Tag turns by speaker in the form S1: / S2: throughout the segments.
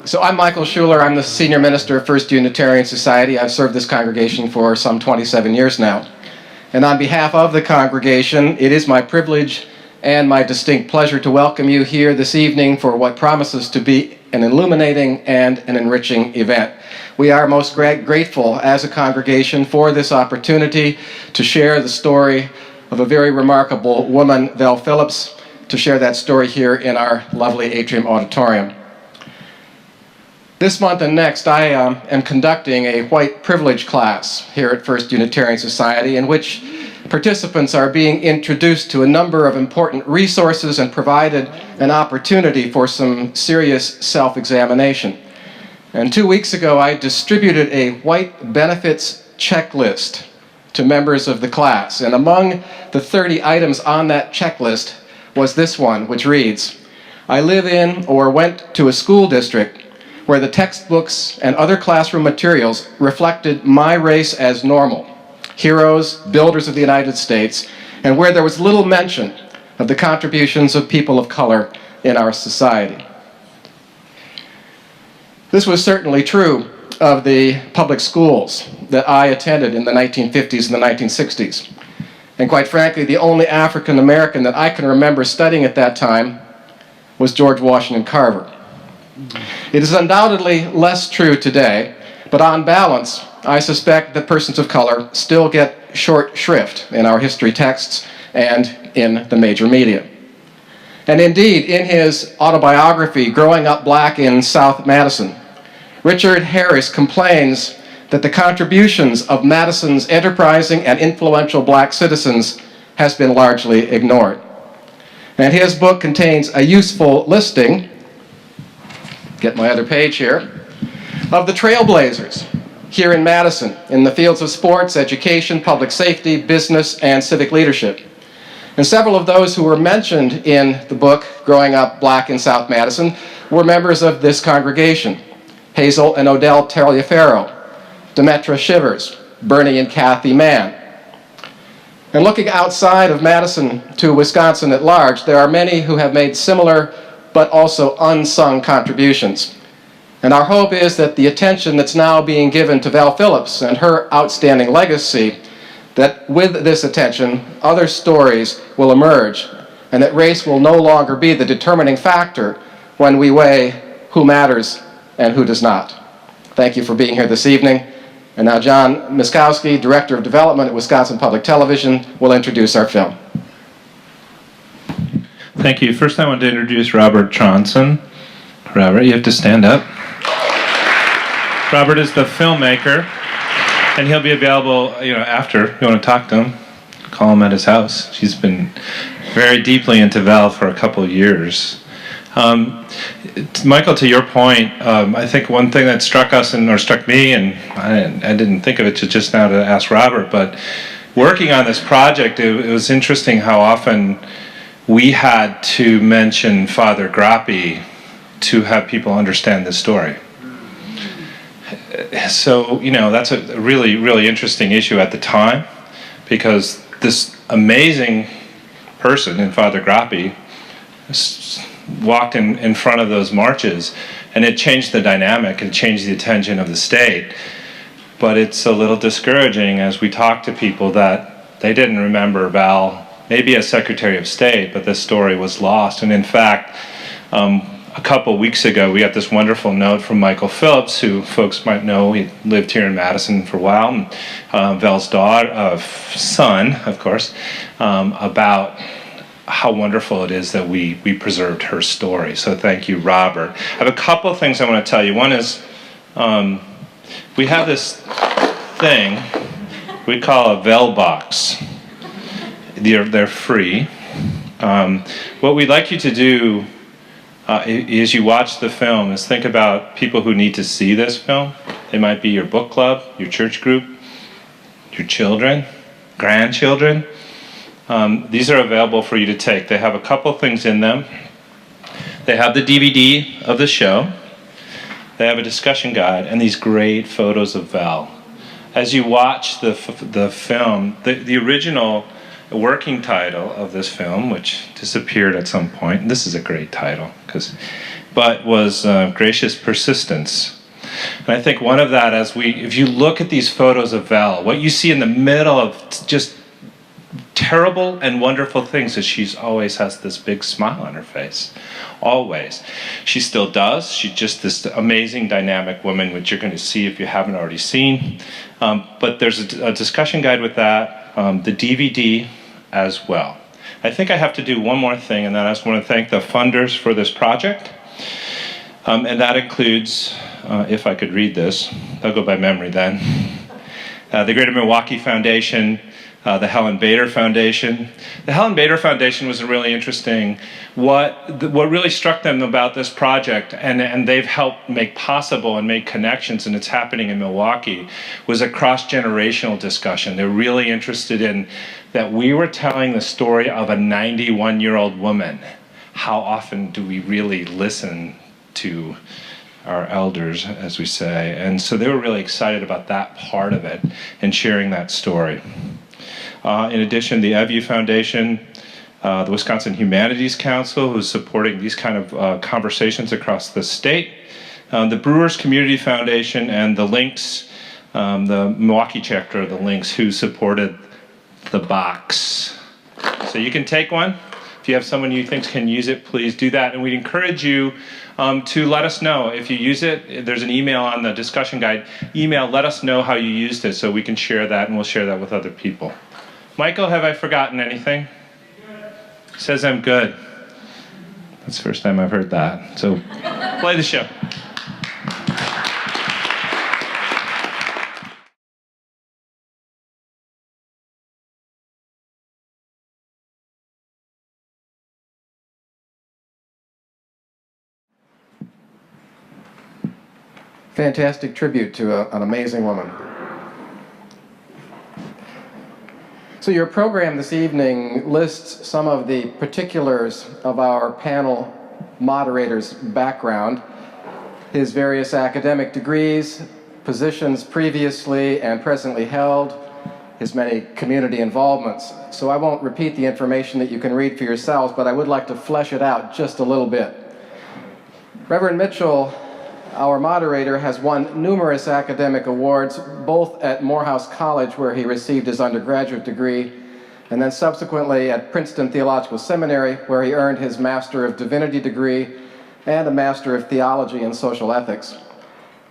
S1: So I'm Michael Schuler. I'm the Senior Minister of First Unitarian Society. I've served this congregation for some 27 years now. And on behalf of the congregation, it is my privilege and my distinct pleasure to welcome you here this evening for what promises to be an illuminating and an enriching event. We are most grateful as a congregation for this opportunity to share the story of a very remarkable woman, Vel Phillips, to share that story here in our lovely atrium auditorium. This month and next, I am conducting a white privilege class here at First Unitarian Society in which participants are being introduced to a number of important resources and provided an opportunity for some serious self-examination. And 2 weeks ago, I distributed a white benefits checklist to members of the class. And among the 30 items on that checklist was this one, which reads, I live in or went to a school district where the textbooks and other classroom materials reflected my race as normal, heroes, builders of the United States, and where there was little mention of the contributions of people of color in our society. This was certainly true of the public schools that I attended in the 1950s and the 1960s. And quite frankly, the only African American that I can remember studying at that time was George Washington Carver. It is undoubtedly less true today, but on balance, I suspect that persons of color still get short shrift in our history texts and in the major media. And indeed, in his autobiography, Growing Up Black in South Madison, Richard Harris complains that the contributions of Madison's enterprising and influential black citizens has been largely ignored. And his book contains a useful listing, get my other page here, of the trailblazers here in Madison in the fields of sports, education, public safety, business, and civic leadership. And several of those who were mentioned in the book, Growing Up Black in South Madison, were members of this congregation. Hazel and Odell Taliaferro, Demetra Shivers, Bernie and Kathy Mann. And looking outside of Madison to Wisconsin at large, there are many who have made similar but also unsung contributions. And our hope is that the attention that's now being given to Vel Phillips and her outstanding legacy, that with this attention, other stories will emerge, and that race will no longer be the determining factor when we weigh who matters and who does not. Thank you for being here this evening. And now John Miskowski, Director of Development at Wisconsin Public Television, will introduce our film.
S2: Thank you. First I want to introduce Robert Tronson. Robert, you have to stand up. Robert is the filmmaker, and he'll be available, after you want to talk to him, call him at his house. She's been very deeply into Vel for a couple of years. Michael, to your point, I think one thing that struck us or struck me, and I didn't think of it till just now to ask Robert, but working on this project, it was interesting how often we had to mention Father Grappi to have people understand the story. So, that's a really, really interesting issue at the time, because this amazing person in Father Grappi walked in front of those marches, and it changed the dynamic, it changed the attention of the state. But it's a little discouraging as we talk to people that they didn't remember Val, maybe as Secretary of State, but this story was lost. And in fact, a couple weeks ago, we got this wonderful note from Michael Phillips, who folks might know. He lived here in Madison for a while, and Vel's son, of course, about how wonderful it is that we preserved her story. So thank you, Robert. I have a couple of things I want to tell you. One is we have this thing we call a Vel box. They're free. What we'd like you to do as you watch the film is think about people who need to see this film. They might be your book club, your church group, your children, grandchildren. These are available for you to take. They have a couple things in them. They have the DVD of the show. They have a discussion guide and these great photos of Vel. As you watch the film, the original working title of this film, which disappeared at some point, and this is a great title because but was gracious persistence. And I think one of that, if you look at these photos of Vel, what you see in the middle of just terrible and wonderful things is she's always has this big smile on her face. Always. She still does. She's just this amazing dynamic woman, which you're going to see if you haven't already seen. But there's a discussion guide with that, the DVD as well. I think I have to do one more thing, and then I just want to thank the funders for this project. And that includes, if I could read this, I'll go by memory then, the Greater Milwaukee Foundation, the Helen Bader Foundation. The Helen Bader Foundation was really interesting. What really struck them about this project, and they've helped make possible and make connections, and it's happening in Milwaukee, was a cross-generational discussion. They're really interested in that we were telling the story of a 91-year-old woman. How often do we really listen to our elders, as we say? And so they were really excited about that part of it and sharing that story. In addition, the EVU Foundation, the Wisconsin Humanities Council, who's supporting these kind of conversations across the state, the Brewers Community Foundation, and the Lynx, the Milwaukee chapter of the Lynx, who supported the box. So you can take one. If you have someone you think can use it, please do that. And we'd encourage you to let us know if you use it. There's an email on the discussion guide. Email, let us know how you used it so we can share that, and we'll share that with other people. Michael, have I forgotten anything? He says I'm good. That's the first time I've heard that. So play the show.
S1: Fantastic tribute to an amazing woman. So your program this evening lists some of the particulars of our panel moderator's background, his various academic degrees, positions previously and presently held, his many community involvements. So I won't repeat the information that you can read for yourselves, but I would like to flesh it out just a little bit. Reverend Mitchell, our moderator, has won numerous academic awards, both at Morehouse College, where he received his undergraduate degree, and then subsequently at Princeton Theological Seminary, where he earned his Master of Divinity degree and a Master of Theology and Social Ethics.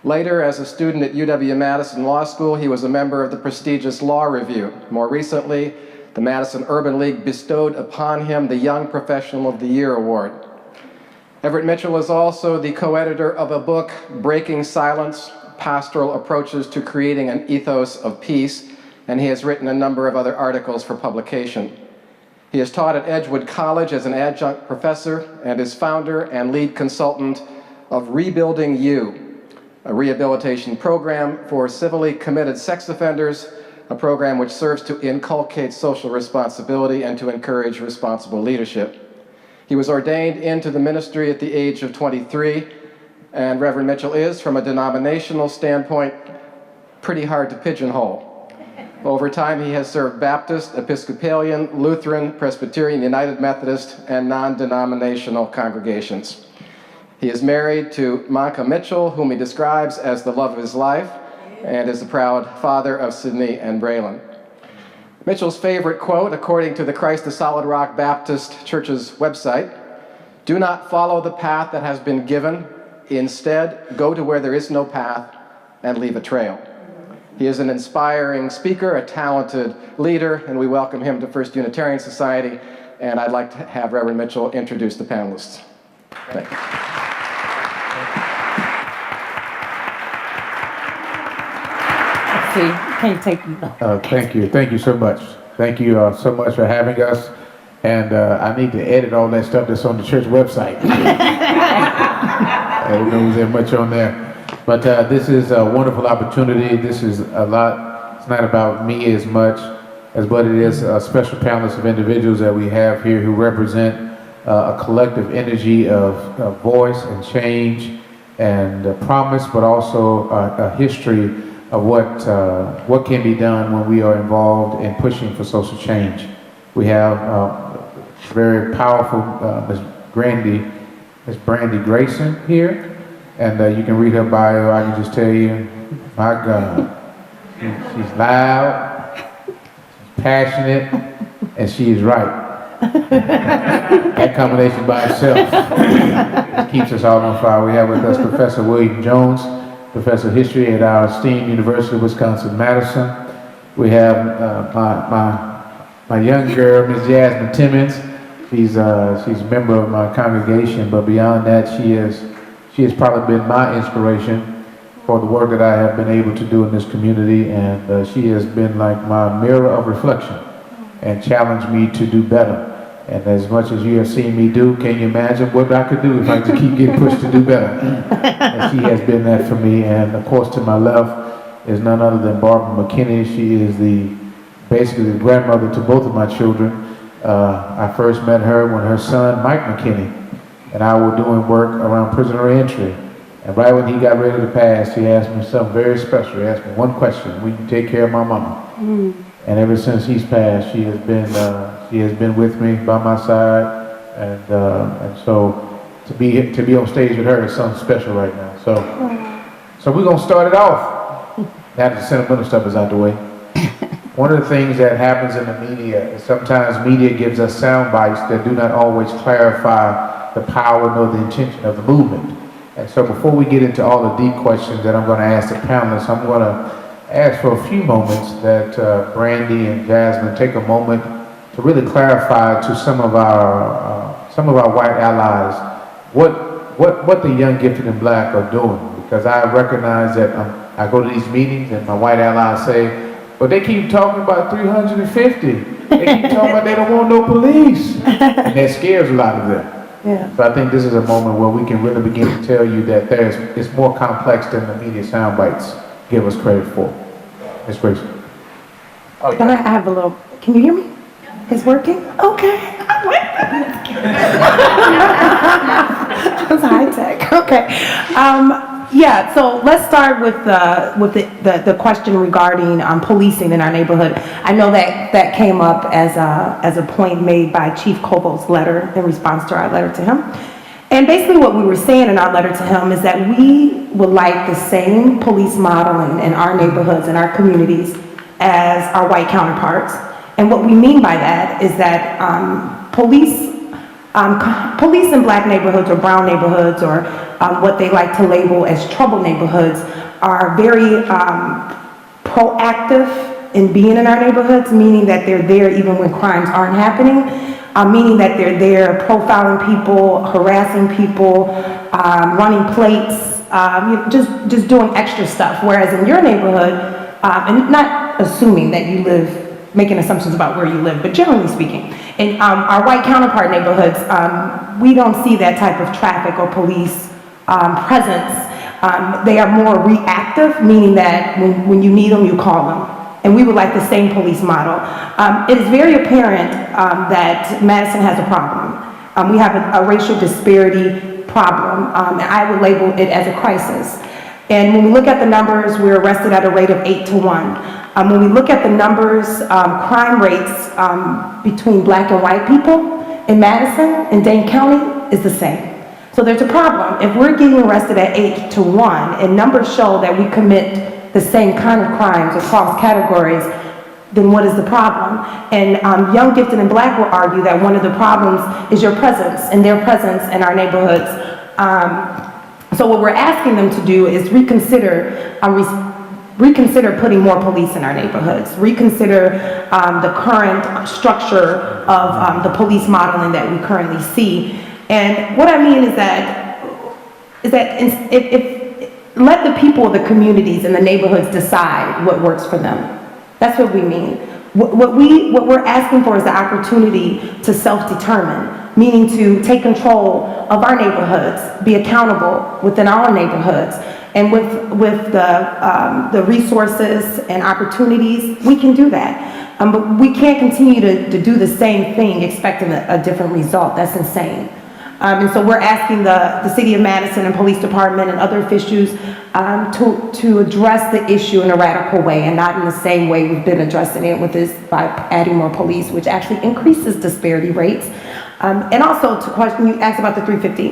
S1: Later, as a student at UW-Madison Law School, he was a member of the prestigious Law Review. More recently, the Madison Urban League bestowed upon him the Young Professional of the Year Award. Everett Mitchell is also the co-editor of a book, Breaking Silence, Pastoral Approaches to Creating an Ethos of Peace, and he has written a number of other articles for publication. He has taught at Edgewood College as an adjunct professor and is founder and lead consultant of Rebuilding You, a rehabilitation program for civilly committed sex offenders, a program which serves to inculcate social responsibility and to encourage responsible leadership. He was ordained into the ministry at the age of 23, and Reverend Mitchell is, from a denominational standpoint, pretty hard to pigeonhole. Over time, he has served Baptist, Episcopalian, Lutheran, Presbyterian, United Methodist, and non-denominational congregations. He is married to Manka Mitchell, whom he describes as the love of his life, and is the proud father of Sydney and Braylon. Mitchell's favorite quote, according to the Christ the Solid Rock Baptist Church's website, "Do not follow the path that has been given. Instead, go to where there is no path and leave a trail." He is an inspiring speaker, a talented leader, and we welcome him to First Unitarian Society, and I'd like to have Reverend Mitchell introduce the panelists. Thank you.
S3: Can you take
S4: Thank you. Thank you so much. Thank you so much for having us. And I need to edit all that stuff that's on the church website. I don't know if there's much on there. But this is a wonderful opportunity. This is a lot. It's not about me as much as but it is a special panelist of individuals that we have here who represent a collective energy of voice and change and promise, but also a history of what can be done when we are involved in pushing for social change. We have very powerful Ms. Grandy Miss Brandy Grayson here, and you can read her bio. I can just tell you, my God, she's loud, she's passionate, and she is right. That combination by itself keeps us all on fire. We have with us Professor William Jones, Professor of History at our esteemed University of Wisconsin-Madison. We have my young girl, Ms. Jasmine Timmons. She's a member of my congregation, but beyond that, she has probably been my inspiration for the work that I have been able to do in this community, and she has been like my mirror of reflection and challenged me to do better. And as much as you have seen me do, can you imagine what I could do if I could keep getting pushed to do better? And she has been that for me. And of course, to my left is none other than Barbara McKinney. She is basically the grandmother to both of my children. I first met her when her son, Mike McKinney, and I were doing work around prisoner entry. And right when he got ready to pass, he asked me something very special. He asked me one question: will you take care of my mama? And ever since he's passed, she has been with me by my side, and so to be on stage with her is something special right now. So we're gonna start it off. Now that the sentimental stuff is out the way. One of the things that happens in the media is sometimes media gives us sound bites that do not always clarify the power nor the intention of the movement. And so before we get into all the deep questions that I'm going to ask the panelists, I'm going to ask for a few moments that Brandy and Jasmine take a moment to really clarify to some of our white allies what the young, gifted, and black are doing. Because I recognize that I go to these meetings and my white allies say, but they keep talking about 350. They keep talking about they don't want no police. And that scares a lot of them.
S3: Yeah.
S4: So I think this is a moment where we can really begin to tell you that it's more complex than the media sound bites give us credit for. Ms. Grayson. Oh,
S3: Can I have a little, can you hear me? It's working? Okay. That's high tech. Okay. Yeah, so let's start with the question regarding policing in our neighborhood. I know that came up as a point made by Chief Koval's letter in response to our letter to him. And basically what we were saying in our letter to him is that we would like the same police modeling in our neighborhoods and our communities as our white counterparts. And what we mean by that is that police in black neighborhoods or brown neighborhoods or what they like to label as troubled neighborhoods are very proactive in being in our neighborhoods, meaning that they're there even when crimes aren't happening, meaning that they're there profiling people, harassing people, running plates, just doing extra stuff. Whereas in your neighborhood, and not assuming that you live, making assumptions about where you live, but generally speaking, in our white counterpart neighborhoods, we don't see that type of traffic or police presence. They are more reactive, meaning that when you need them, you call them. And we would like the same police model. It is very apparent that Madison has a problem. We have a racial disparity problem, and I would label it as a crisis. And when we look at the numbers, we're arrested at a rate of 8 to 1. When we look at the numbers, crime rates between black and white people in Madison and Dane County is the same. So there's a problem. If we're getting arrested at 8 to 1 and numbers show that we commit the same kind of crimes across categories, then what is the problem? And young, gifted, and black will argue that one of the problems is your presence and their presence in our neighborhoods. So what we're asking them to do is reconsider putting more police in our neighborhoods, reconsider the current structure of the police modeling that we currently see. And what I mean is that let the people of the communities and the neighborhoods decide what works for them. That's what we mean. What we're asking for is the opportunity to self-determine, meaning to take control of our neighborhoods, be accountable within our neighborhoods, and with the resources and opportunities, we can do that. But we can't continue to do the same thing expecting a different result. That's insane. And so we're asking the City of Madison and Police Department and other officials to address the issue in a radical way and not in the same way we've been addressing it with this by adding more police, which actually increases disparity rates. And also to question, you asked about the 350.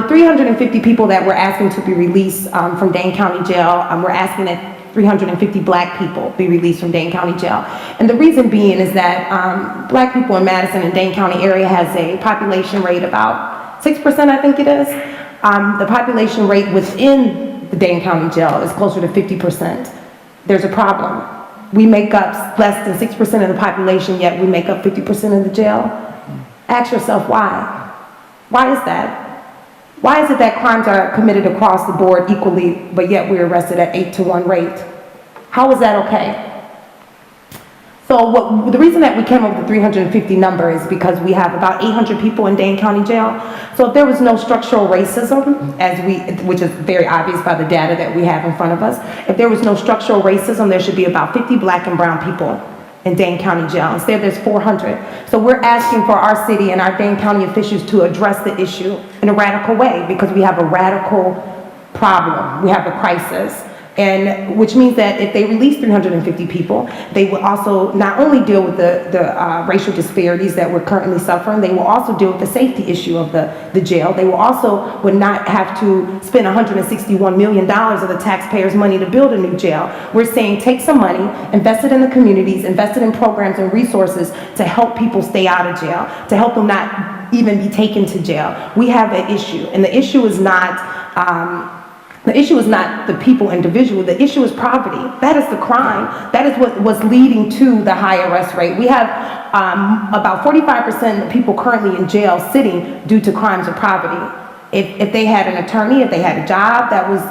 S3: The 350 people that we're asking to be released from Dane County Jail, we're asking that 350 black people be released from Dane County Jail. And the reason being is that black people in Madison and Dane County area has a population rate about 6%, I think it is. The population rate within the Dane County Jail is closer to 50%. There's a problem. We make up less than 6% of the population, yet we make up 50% of the jail. Ask yourself why. Why is that? Why is it that crimes are committed across the board equally, but yet we're arrested at 8-to-1 rate? How is that okay? So the reason that we came up with the 350 number is because we have about 800 people in Dane County Jail. So if there was no structural racism, which is very obvious by the data that we have in front of us, if there was no structural racism, there should be about 50 black and brown people in Dane County Jail. Instead, there's 400. So we're asking for our city and our Dane County officials to address the issue in a radical way, because we have a radical problem. We have a crisis. And which means that if they release 350 people, they will also not only deal with the racial disparities that we're currently suffering, they will also deal with the safety issue of the jail. They will also would not have to spend $161 million of the taxpayers' money to build a new jail. We're saying take some money, invest it in the communities, invest it in programs and resources to help people stay out of jail, to help them not even be taken to jail. We have an issue, and the issue is not the people individual, the issue is poverty. That is the crime. That is what was leading to the high arrest rate. We have about 45% of people currently in jail sitting due to crimes of poverty. If they had an attorney, if they had a job that was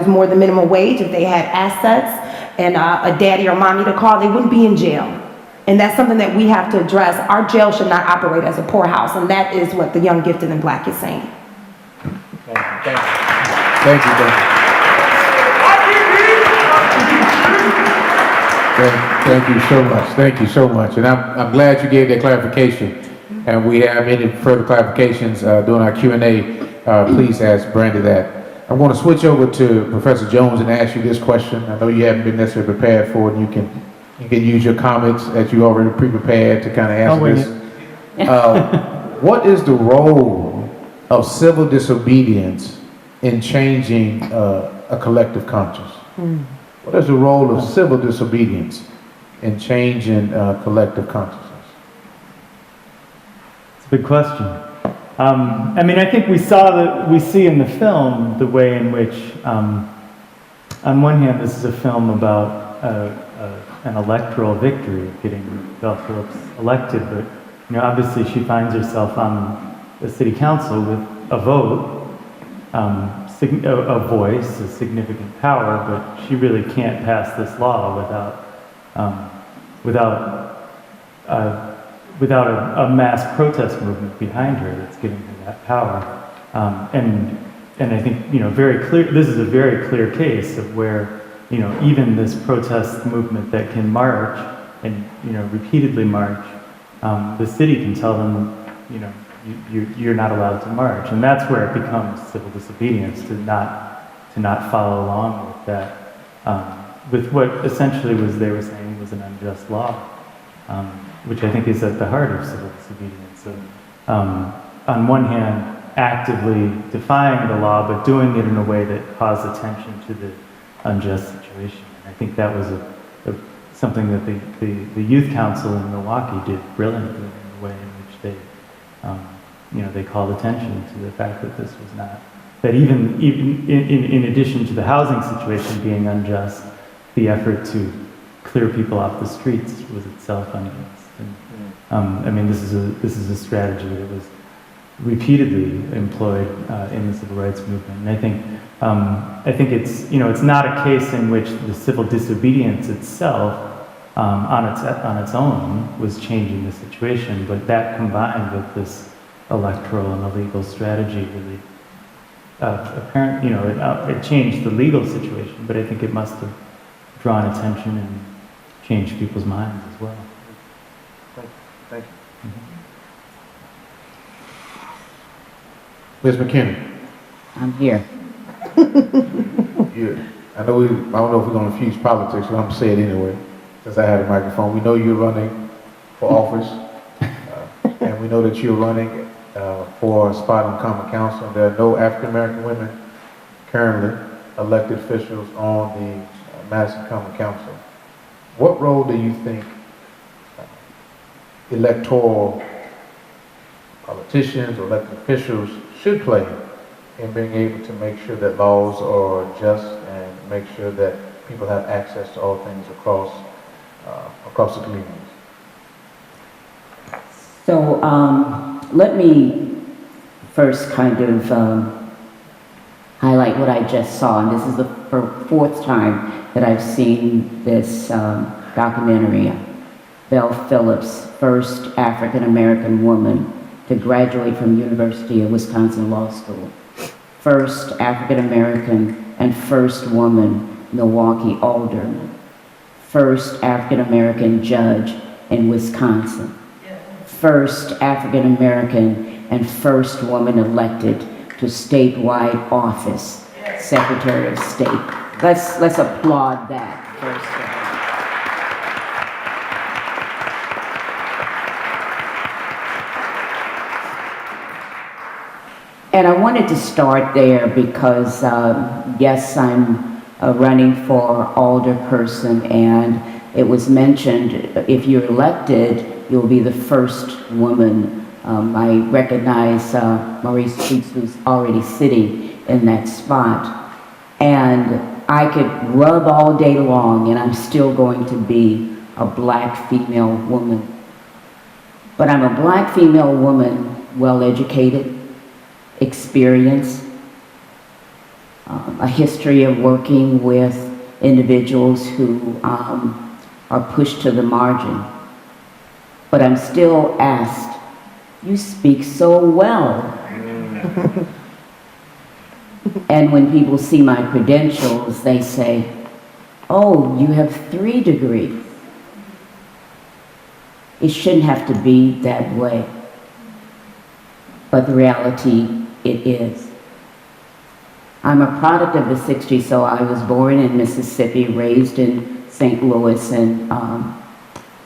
S3: more than minimum wage, if they had assets and a daddy or mommy to call, they wouldn't be in jail. And that's something that we have to address. Our jail should not operate as a poorhouse, and that is what the Young, Gifted, and Black is saying.
S4: Thank you. Thank you, thank you. Thank you so much. Thank you so much. And I'm glad you gave that clarification. And we have any further clarifications during our Q&A. Please ask Brandy that. I'm going to switch over to Professor Jones and ask you this question. I know you haven't been necessarily prepared for it, and you can use your comments that you already pre-prepared to kind of answer this. What is the role of civil disobedience in changing a collective conscience? What is the role of civil disobedience in changing collective consciousness?
S5: It's a big question. I mean, I think we see in the film the way in which, on one hand, this is a film about an electoral victory, getting Vel Phillips elected, but obviously she finds herself on the city council with a vote, a voice, a significant power, but she really can't pass this law without a mass protest movement behind her that's giving her that power. And I think very clear. This is a very clear case of where even this protest movement that can march and repeatedly march, the city can tell them you're not allowed to march, and that's where it becomes civil disobedience to not follow along with that, with what essentially they were saying was an unjust law, which I think is at the heart of civil disobedience. So, on one hand, actively defying the law, but doing it in a way that caused attention to the unjust situation. I think that was something that the Youth Council in Milwaukee did brilliantly in the way in which they called attention to the fact that this was not, that even in addition to the housing situation being unjust, the effort to clear people off the streets was itself unjust. And, I mean, this is a strategy that was repeatedly employed in the civil rights movement. And I think it's it's not a case in which the civil disobedience itself on its own was changing the situation, but that combined with this electoral and illegal strategy really it changed the legal situation, but I think it must have drawn attention and changed people's minds as well.
S4: Thank you. Ms. McKinney.
S6: I'm here.
S4: I don't know if we're going to fuse politics, but I'm going to say it anyway, since I had a microphone. We know you're running for office, and we we know that you're running for a spot on Common Council. There are no African American women currently elected officials on the Madison Common Council. What role do you think electoral politicians or elected officials should play in being able to make sure that laws are just and make sure that people have access to all things across the communities?
S6: So let me first kind of highlight what I just saw, and this is the fourth time that I've seen this documentary. Vel Phillips, first African-American woman to graduate from University of Wisconsin Law School. First African-American and first woman Milwaukee alderman. First African-American judge in Wisconsin. First African-American and first woman elected to statewide office, Secretary of State. Let's applaud that first. And I wanted to start there because, yes, I'm running for alderperson, and it was mentioned if you're elected, you'll be the first woman. I recognize Maurice Cheeks, who's already sitting in that spot. And I could rub all day long, and I'm still going to be a black female woman. But I'm a black female woman, well-educated, experienced, a history of working with individuals who are pushed to the margin. But I'm still asked, you speak so well. And when people see my credentials, they say, oh, you have 3 degrees. It shouldn't have to be that way. But the reality, it is. I'm a product of the 60s, so I was born in Mississippi, raised in St. Louis, and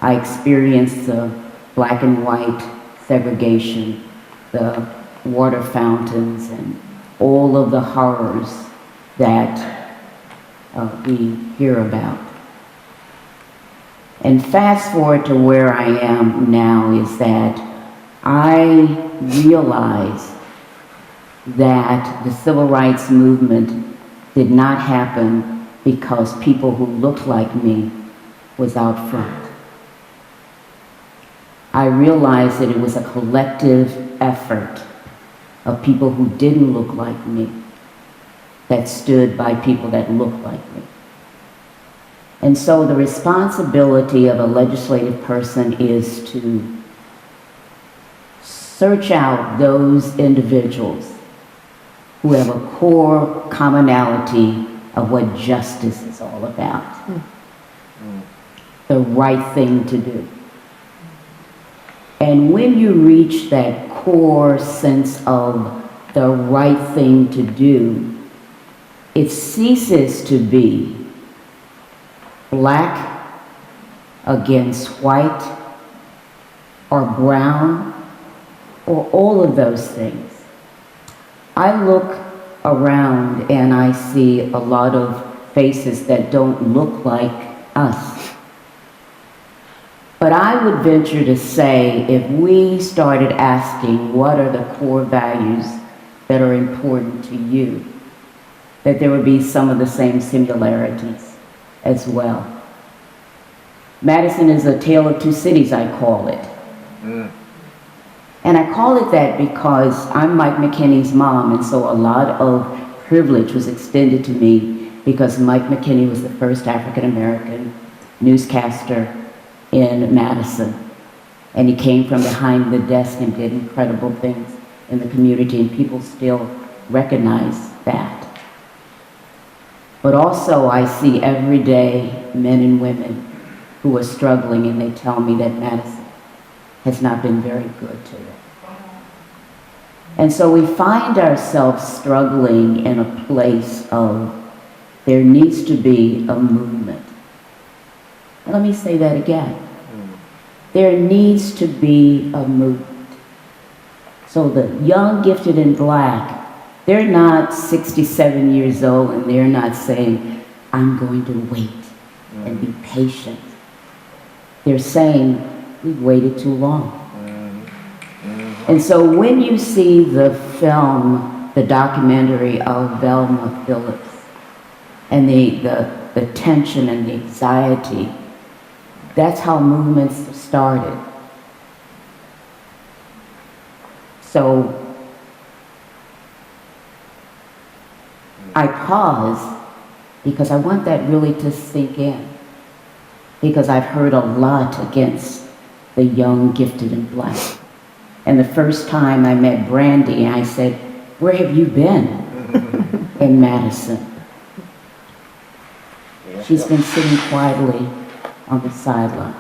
S6: I experienced the black and white segregation, the water fountains, and all of the horrors that we hear about. And fast forward to where I am now is that I realize that the civil rights movement did not happen because people who looked like me was out front. I realized that it was a collective effort of people who didn't look like me that stood by people that looked like me. And so the responsibility of a legislative person is to search out those individuals who have a core commonality of what justice is all about. The right thing to do. And when you reach that core sense of the right thing to do, it ceases to be black against white or brown or all of those things. I look around and I see a lot of faces that don't look like us. But I would venture to say if we started asking what are the core values that are important to you, that there would be some of the same similarities as well. Madison is a tale of 2 cities, I call it. And I call it that because I'm Mike McKinney's mom, and so a lot of privilege was extended to me because Mike McKinney was the first African-American newscaster in Madison. And he came from behind the desk and did incredible things in the community, and people still recognize that. But also I see everyday men and women who are struggling, and they tell me that Madison has not been very good to them. And so we find ourselves struggling in a place of there needs to be a movement. Let me say that again. There needs to be a movement. So the young, gifted, and black, they're not 67 years old and they're not saying, I'm going to wait and be patient. They're saying, we've waited too long. And so when you see the film, the documentary of Velma Phillips, and the tension and the anxiety, that's how movements started. So I pause because I want that really to sink in, because I've heard a lot against the young, gifted, and black. And the first time I met Brandy, I said, where have you been? In Madison. She's been sitting quietly on the sidelines.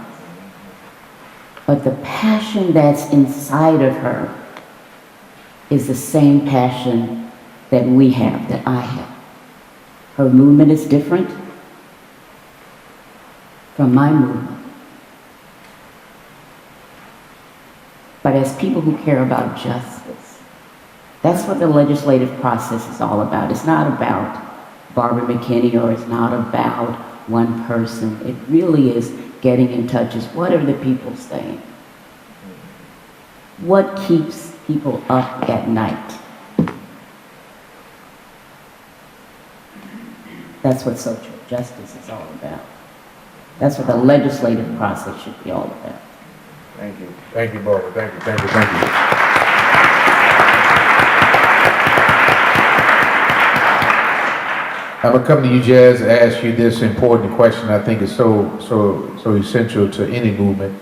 S6: But the passion that's inside of her is the same passion that we have, that I have. Her movement is different from my movement. But as people who care about justice, that's what the legislative process is all about. It's not about Barbara McKinney, or it's not about one person. It really is getting in touch with what are the people saying? What keeps people up at night? That's what social justice is all about. That's what the legislative process should be all about.
S4: Thank you. Thank you, Barbara. Thank you, thank you, thank you. I'm gonna come to you, Jazz, and ask you this important question. I think is so essential to any movement.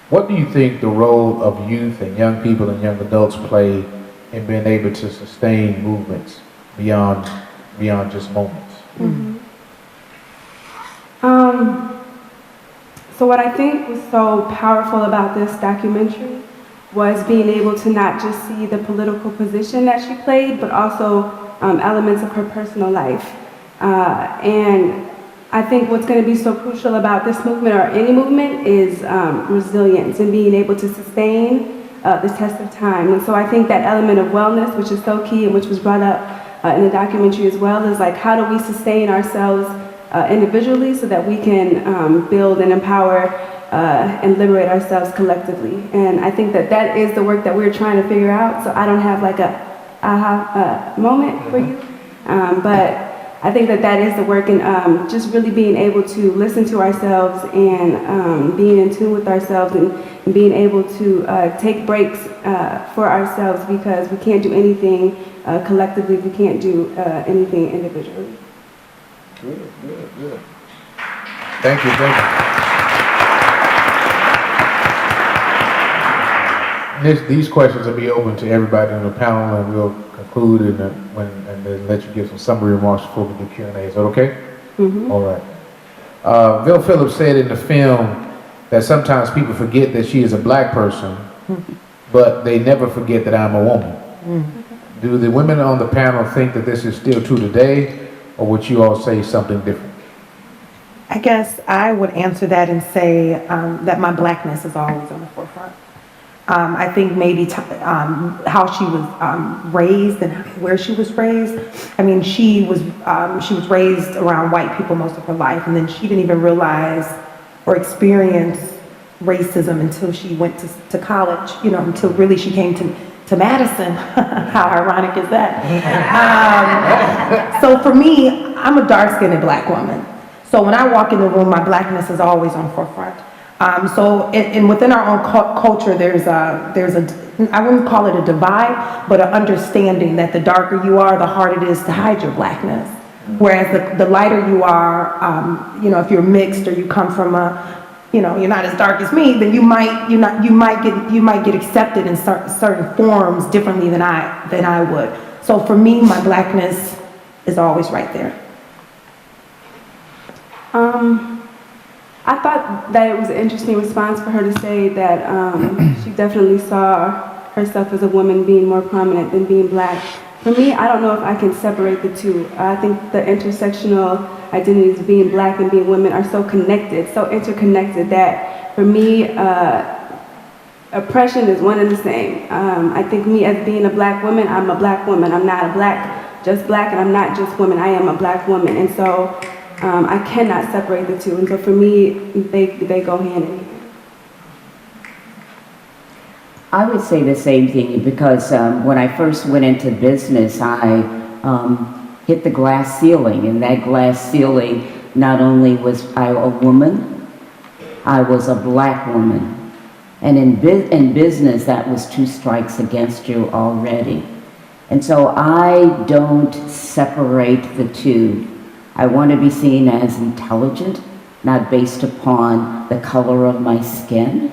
S4: What do you think the role of youth and young people and young adults play in being able to sustain movements beyond just moments?
S7: Mm-hmm. So what I think was so powerful about this documentary was being able to not just see the political position that she played, but also elements of her personal life. And I think what's going to be so crucial about this movement, or any movement, is resilience and being able to sustain the test of time. And so I think that element of wellness, which is so key and which was brought up in the documentary as well, is like, how do we sustain ourselves individually so that we can build and empower and liberate ourselves collectively. And I think that that is the work that we're trying to figure out. So I don't have like a aha moment for you, but I think that that is the work, and just really being able to listen to ourselves and being in tune with ourselves, and being able to take breaks for ourselves, because we can't do anything collectively, we can't do anything individually.
S4: Good, good, good. Thank you, thank you. These questions will be open to everybody on the panel, and we'll conclude and then let you give some summary remarks before we do Q&A. Is that okay?
S7: Mm-hmm.
S4: All right. Vel Phillips said in the film that sometimes people forget that she is a black person, but they never forget that I'm a woman. Mm-hmm. Do the women on the panel think that this is still true today, or would you all say something different?
S3: I guess I would answer that and say that my blackness is always on the forefront. I think maybe how she was raised and where she was raised. I mean, she was raised around white people most of her life, and then she didn't even realize or experience racism until she went to college. You know, until really she came to Madison. How ironic is that? So for me, I'm a dark-skinned black woman. So when I walk in the room, my blackness is always on forefront. So within our own culture, there's a, I wouldn't call it a divide, but an understanding that the darker you are, the harder it is to hide your blackness. Whereas the lighter you are, you know, if you're mixed or you come from you know, you're not as dark as me, then you might get accepted in certain forms differently than I would. So for me, my blackness is always right there.
S7: I thought that it was an interesting response for her to say that she definitely saw herself as a woman being more prominent than being black. For me, I don't know if I can separate the two. I think the intersectional identities of being black and being women are so connected, so interconnected, that for me, oppression is one and the same. I think me as being a black woman, I'm a black woman. I'm not a just black, and I'm not just woman. I am a black woman. And so I cannot separate the two. And so for me, they go hand in hand.
S6: I would say the same thing because when I first went into business, I hit the glass ceiling, and that glass ceiling, not only was I a woman, I was a black woman. And in business, that was 2 strikes against you already. And so I don't separate the two. I want to be seen as intelligent, not based upon the color of my skin.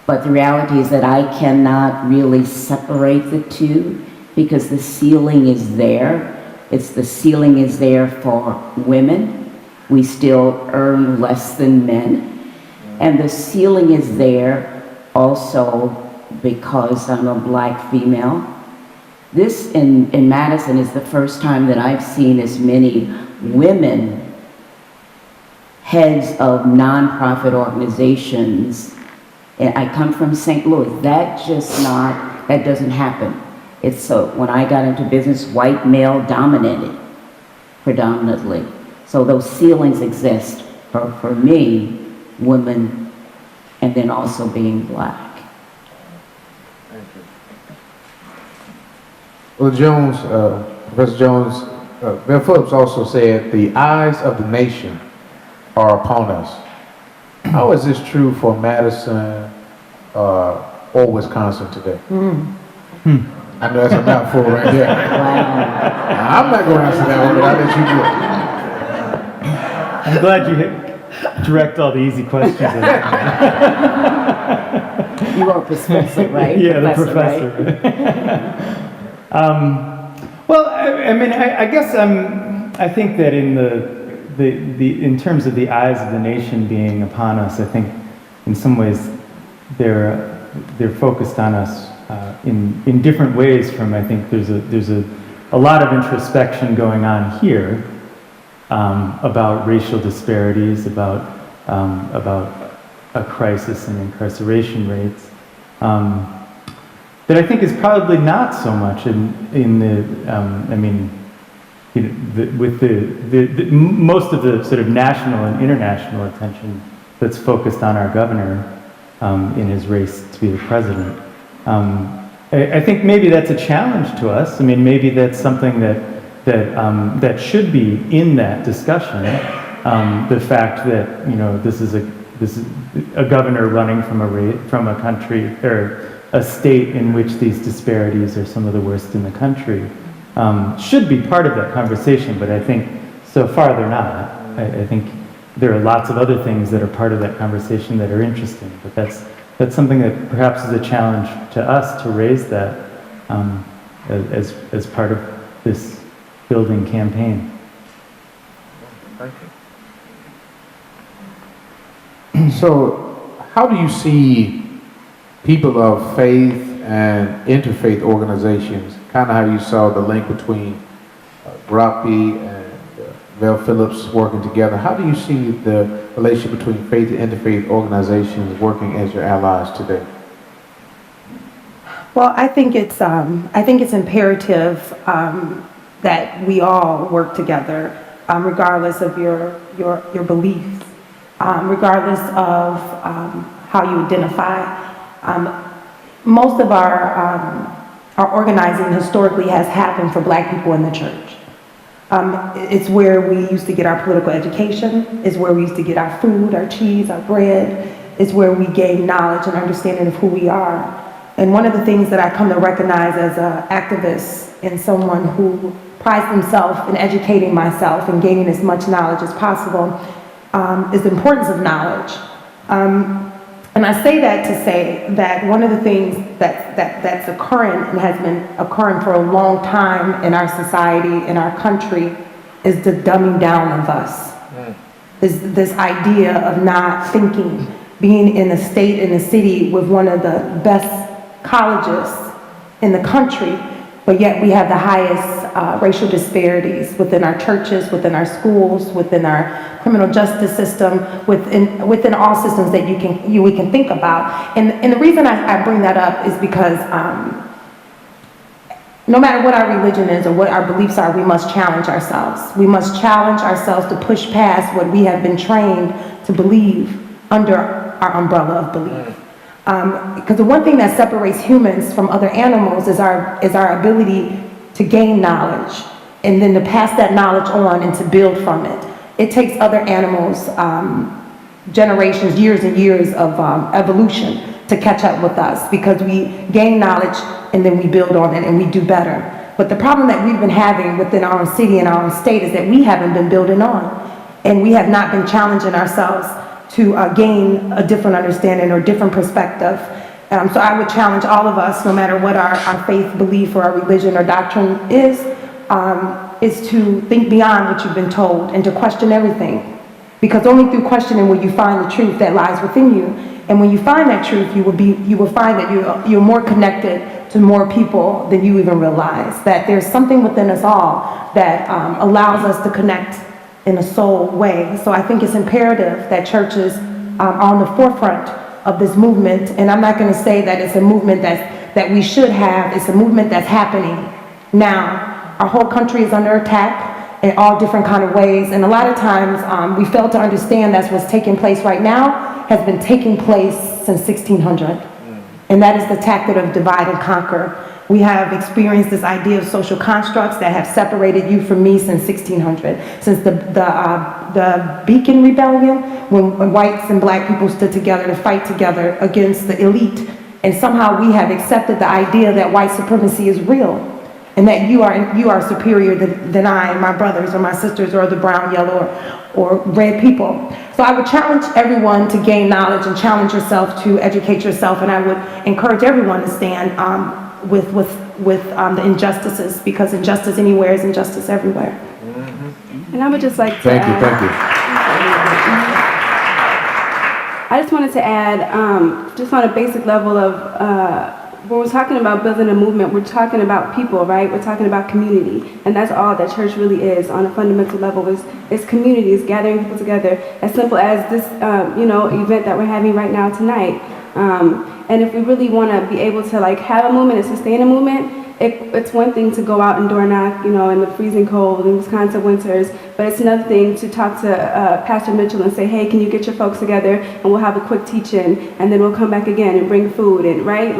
S6: But the reality is that I cannot really separate the two because the ceiling is there. The ceiling is there for women. We still earn less than men. And the ceiling is there also because I'm a black female. This in Madison is the first time that I've seen as many women heads of nonprofit organizations. And I come from St. Louis. That doesn't happen. It's so when I got into business, white male dominated predominantly. So those ceilings exist for me, women, and then also being black.
S4: Well, Professor Jones, Vel Phillips also said, the eyes of the nation are upon us. How is this true for Madison or Wisconsin today? I know that's a mouthful right there.
S6: Wow.
S4: I'm not going to answer that one, but I'll let you do it.
S5: I'm glad you direct all the easy questions.
S6: You are a professor, right?
S5: Yeah, the
S6: Professor,
S5: professor.
S6: right?
S5: Well, I mean, I guess I think that in terms of the eyes of the nation being upon us, I think in some ways they're focused on us in different ways. From I think there's a lot of introspection going on here about racial disparities, about a crisis in incarceration rates. That I think is probably not so much in the I mean, you know, with the most of the sort of national and international attention that's focused on our governor in his race to be the president. I think maybe that's a challenge to us. I mean, maybe that's something that should be in that discussion. The fact that this is a governor running from a country or a state in which these disparities are some of the worst in the country should be part of that conversation, but I think so far they're not. I think there are lots of other things that are part of that conversation that are interesting, but that's something that perhaps is a challenge to us to raise that as part of this building campaign.
S4: Thank you. So, how do you see people of faith and interfaith organizations, kind of how you saw the link between Grappy and Vel Phillips working together? How do you see the relationship between faith and interfaith organizations working as your allies today?
S3: Well, I think it's imperative that we all work together, regardless of your beliefs, regardless of how you identify. Most of our organizing historically has happened for Black people in the church. It's where we used to get our political education. It's where we used to get our food, our cheese, our bread. It's where we gain knowledge and understanding of who we are. And one of the things that I come to recognize as an activist and someone who prides himself in educating myself and gaining as much knowledge as possible is the importance of knowledge. And I say that to say that one of the things that's occurring and has been occurring for a long time in our society, in our country, is the dumbing down of us. This idea of not thinking, being in a state, in a city with one of the best colleges in the country, but yet we have the highest racial disparities within our churches, within our schools, within our criminal justice system, within all systems that we can think about. And the reason I bring that up is because no matter what our religion is or what our beliefs are, we must challenge ourselves. We must challenge ourselves to push past what we have been trained to believe under our umbrella of belief. Because the one thing that separates humans from other animals is our ability to gain knowledge and then to pass that knowledge on and to build from it. It takes other animals generations, years and years of evolution to catch up with us, because we gain knowledge and then we build on it and we do better. But the problem that we've been having within our own city and our own state is that we haven't been building on, and we have not been challenging ourselves to gain a different understanding or different perspective. So I would challenge all of us, no matter what our faith, belief, or our religion or doctrine is to think beyond what you've been told and to question everything. Because only through questioning will you find the truth that lies within you. And when you find that truth, you will find that you're more connected to more people than you even realize. That there's something within us all that allows us to connect in a soul way. So I think it's imperative that churches are on the forefront of this movement. And I'm not going to say that it's a movement that we should have. It's a movement that's happening now. Our whole country is under attack in all different kind of ways, and a lot of times we fail to understand that what's taking place right now has been taking place since 1600, and that is the tactic of divide and conquer. We have experienced this idea of social constructs that have separated you from me since 1600, since the Beacon Rebellion, when whites and black people stood together to fight together against the elite, and somehow we have accepted the idea that white supremacy is real, and that you are superior than I and my brothers or my sisters or the brown, yellow, or red people. So I would challenge everyone to gain knowledge and challenge yourself to educate yourself, and I would encourage everyone to stand with the injustices, because injustice anywhere is injustice everywhere.
S7: And I would just like to
S4: Thank you.
S7: I just wanted to add, just on a basic level of, when we're talking about building a movement, we're talking about people, right? We're talking about community. And that's all that church really is on a fundamental level, is community, is gathering people together. As simple as this, event that we're having right now tonight. And if we really want to be able to have a movement and sustain a movement, it's one thing to go out and door knock, in the freezing cold in Wisconsin winters, but it's another thing to talk to Pastor Mitchell and say, hey, can you get your folks together and we'll have a quick teach-in, and then we'll come back again and bring food, and right?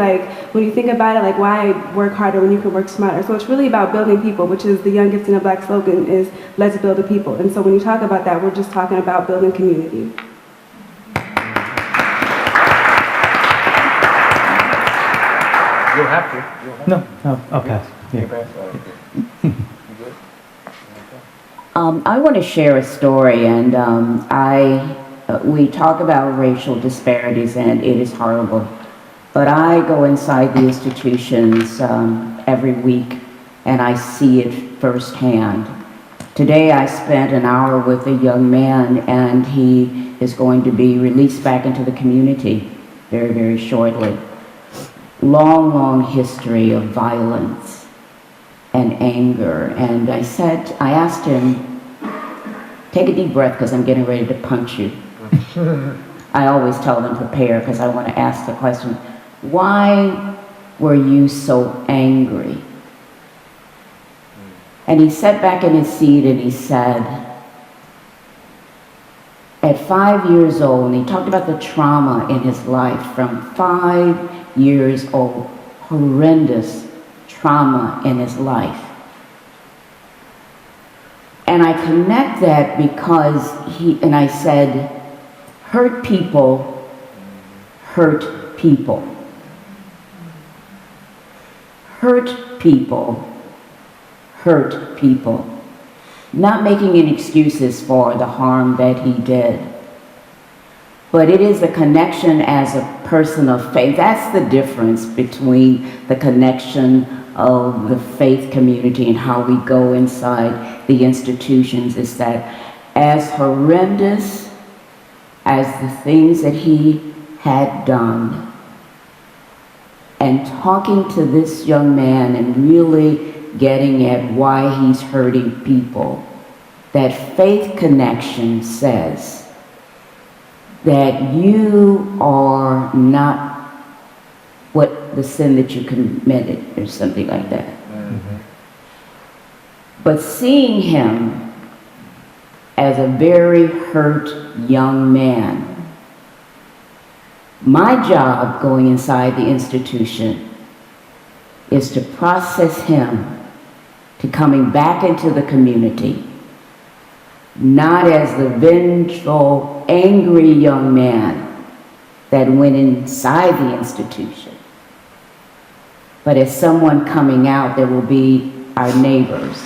S7: When you think about it, why work harder when you can work smarter? So it's really about building people, which is the Young, Gifted, and Black slogan, is let's build a people. And so when you talk about that, we're just talking about building community.
S4: You'll have to.
S5: No, I'll pass. Yeah.
S6: I want to share a story, and we talk about racial disparities, and it is horrible. But I go inside the institutions every week, and I see it firsthand. Today I spent an hour with a young man, and he is going to be released back into the community very, very shortly. Long, long history of violence and anger. And I asked him, take a deep breath because I'm getting ready to punch you. I always tell them prepare, because I want to ask the question, why were you so angry? And he sat back in his seat and he said, at 5 years old, and he talked about the trauma in his life from 5 years old, horrendous trauma in his life. And I connect that because I said, hurt people hurt people. Hurt people hurt people. Not making any excuses for the harm that he did. But it is the connection as a person of faith. That's the difference between the connection of the faith community and how we go inside the institutions, is that as horrendous as the things that he had done, and talking to this young man and really getting at why he's hurting people, that faith connection says that you are not what the sin that you committed or something like that. But seeing him as a very hurt young man, my job going inside the institution is to process him to coming back into the community, not as the vengeful, angry young man that went inside the institution, but as someone coming out that will be our neighbors.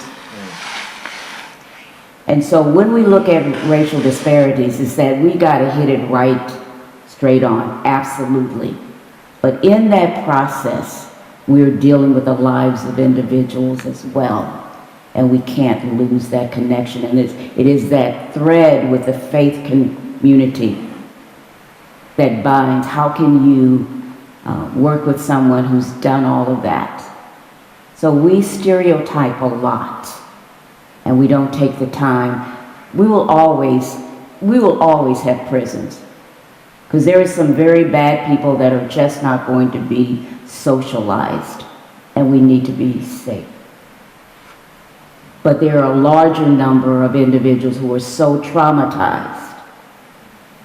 S6: And so when we look at racial disparities, it's that we gotta hit it right, straight on, absolutely. But in that process, we're dealing with the lives of individuals as well. And we can't lose that connection. And it is that thread with the faith community that binds. How can you work with someone who's done all of that? So we stereotype a lot, and we don't take the time. We will always have prisons, because there are some very bad people that are just not going to be socialized, and we need to be safe. But there are a larger number of individuals who are so traumatized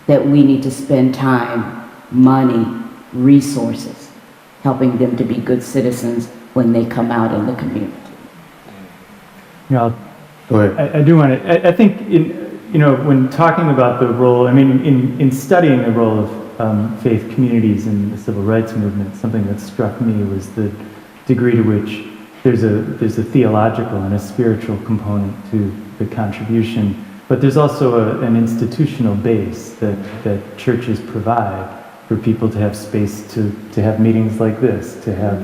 S6: that we need to spend time, money, resources, helping them to be good citizens when they come out in the community.
S5: Yeah,
S4: Go ahead.
S5: I do want to, I think when talking about the role, I mean, in studying the role of faith communities in the civil rights movement, something that struck me was the degree to which there's a theological and a spiritual component to the contribution, but there's also an institutional base that churches provide for people to have space to have meetings like this, to have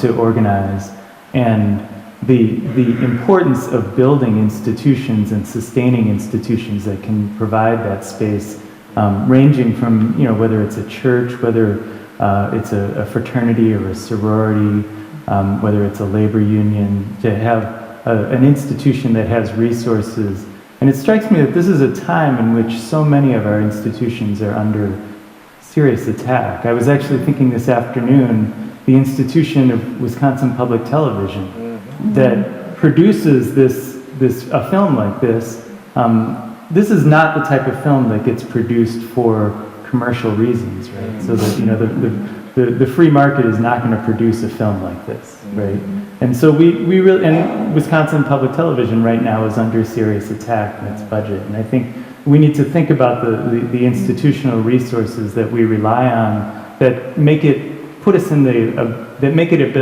S5: to organize, and the importance of building institutions and sustaining institutions that can provide that space, ranging from whether it's a church, whether it's a fraternity or a sorority, whether it's a labor union, to have an institution that has resources. And it strikes me that this is a time in which so many of our institutions are under serious attack. I was actually thinking this afternoon, the institution of Wisconsin Public Television that produces a film like this. This is not the type of film that gets produced for commercial reasons, right? So that the free market is not going to produce a film like this, right? And so we really, and Wisconsin Public Television right now is under serious attack in its budget, and I think we need to think about the institutional resources that we rely on that make it put us in that make it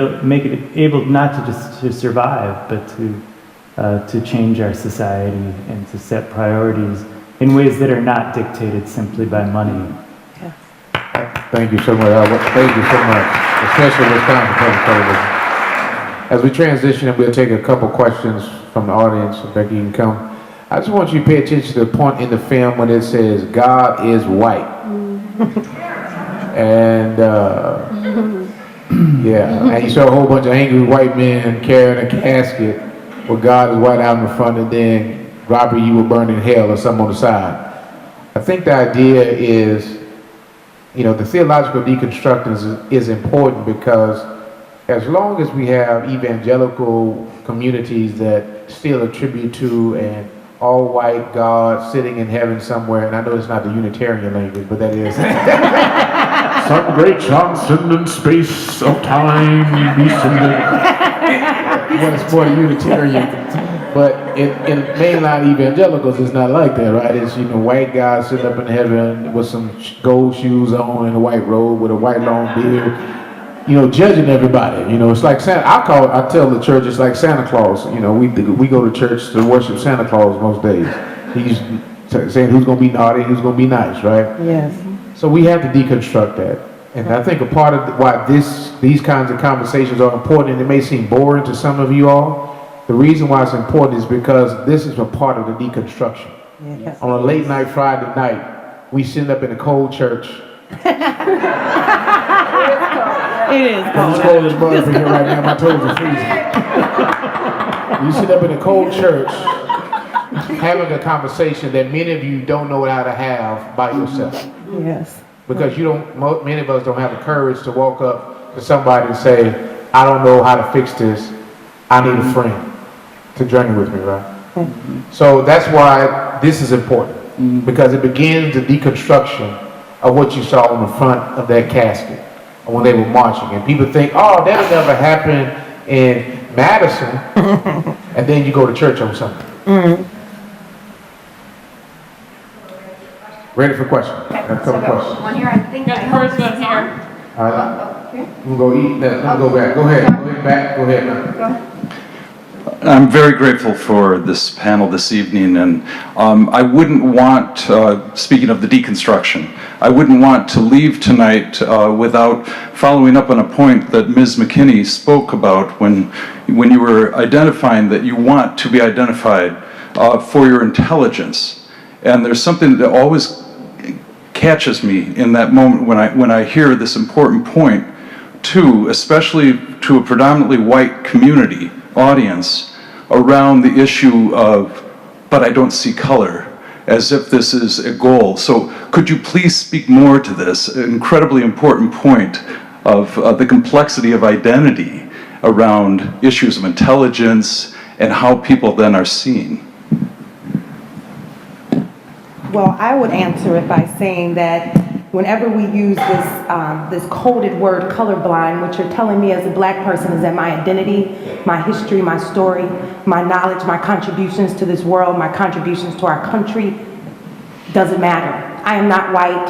S5: able not to just to survive, but to change our society and to set priorities in ways that are not dictated simply by money.
S4: Thank you so much, Albert. Thank you so much, especially Wisconsin Public Television. As we transition, we'll take a couple questions from the audience. Becky, you can come. I just want you to pay attention to the point in the film when it says, God is white. And, yeah, and you saw a whole bunch of angry white men carrying a casket where God is white out in the front, and then, Robert, you will burn in hell, or something on the side. I think the idea is, the theological deconstruction is important, because as long as we have evangelical communities that still attribute to an all-white God sitting in heaven somewhere, and I know it's not the Unitarian language, but that is some great Johnson in space of time, well, it's more Unitarian, but in mainline evangelicals, it's not like that, right? It's, white guy sitting up in heaven with some gold shoes on and a white robe with a white long beard, judging everybody. It's like Santa. I tell the church it's like Santa Claus. We go to church to worship Santa Claus most days. He's saying who's going to be naughty, who's going to be nice, right?
S3: Yes.
S4: So we have to deconstruct that. And I think a part of why these kinds of conversations are important, and it may seem boring to some of you all, the reason why it's important is because this is a part of the deconstruction.
S3: Yes.
S4: On a late night Friday night, we sit up in a cold church.
S8: It is
S4: It's
S8: cold.
S4: cold as mud up in here right now. My toes are freezing. You sit up in a cold church having a conversation that many of you don't know how to have by yourself.
S8: Yes.
S4: Because many of us don't have the courage to walk up to somebody and say, I don't know how to fix this. I need a friend to journey with me, right? So that's why this is important, because it begins the deconstruction of what you saw on the front of that casket when they were marching. And people think, oh, that'll never happen in Madison. And then you go to church on Sunday. Ready for questions? I have a couple questions.
S9: One here, I think.
S8: Got the first one here.
S4: All right. We'll go eat. Let me go back. Go ahead. Go ahead back. Go ahead now.
S10: I'm very grateful for this panel this evening, and I wouldn't want, speaking of the deconstruction, I wouldn't want to leave tonight without following up on a point that Ms. McKinney spoke about when you were identifying that you want to be identified for your intelligence. And there's something that always catches me in that moment when I hear this important point, too, especially to a predominantly white community audience, around the issue of, but I don't see color, as if this is a goal. So could you please speak more to this incredibly important point of the complexity of identity around issues of intelligence and how people then are seen?
S3: Well, I would answer it by saying that whenever we use this coded word colorblind, what you're telling me as a black person is that my identity, my history, my story, my knowledge, my contributions to this world, my contributions to our country doesn't matter. I am not white,